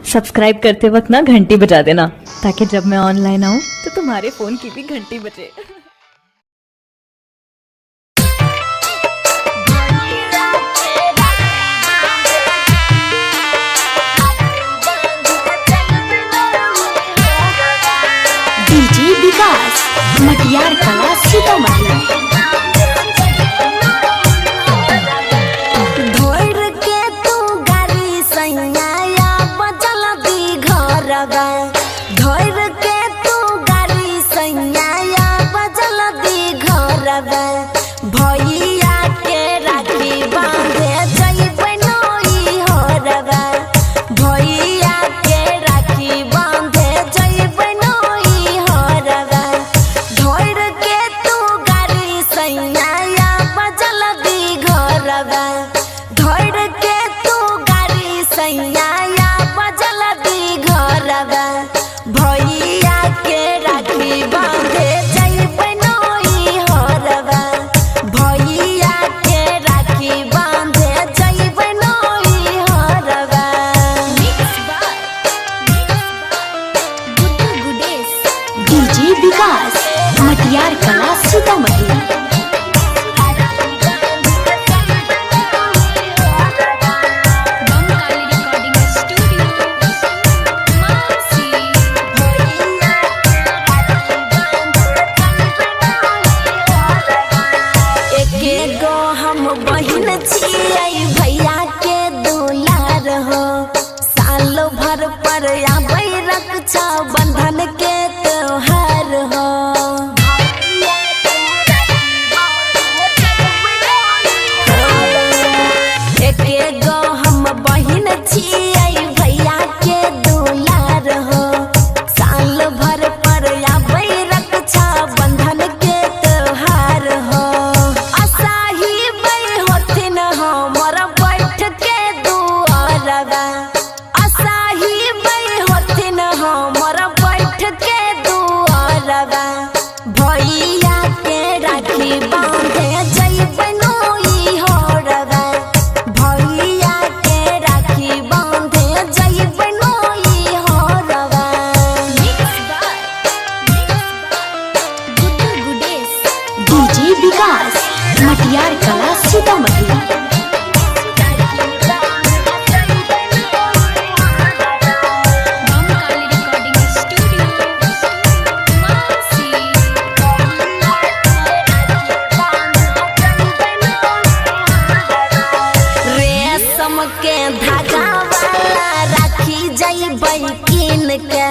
Subscribe करते वक्त ना घंटी बजा देना, ताकि जब मैं ऑनलाइन आऊँ तो तुम्हारे फोन की भी घंटी बजे। डीजे विकास मटियार कला सीतामढ़ी। भैया के राखी बांधे जइबै नई हरबा, भैया के राखी बांधे जइबै नई हरबा। धोर के तू गाड़ी सैया बजल दी घरबा, धोर के तू गाड़ी सैया बजल दी घरबा। भैया के राखी बांधे जइबै नई हरबा, भैया के राखी बांधे जइबै नई हरबा। डीजे विकास मटियार कला सीतामढ़ी। एकेगो हम बहिन छियै भैया के दुलार हो, साल भर पर आबै रक्षा बंधन के त्योहार हो। एकेगो हम बहिन छियै भैया के दुलार हो, साल भर पर आबै रक्षा बंधन के त्योहार हो। असाही बै होथिन हमर बैठ के दुआरबा, असाही बै होथिन हमर बैठ के दुआरबा। भैया के राखी बांधे जइबै नई हरबा, भैया के राखी बांधे जइबै नई हरबा। डीजे विकास मटियार कला सीतामढ़ी। रेशम के धागा वाला राखी जइबै कीन के,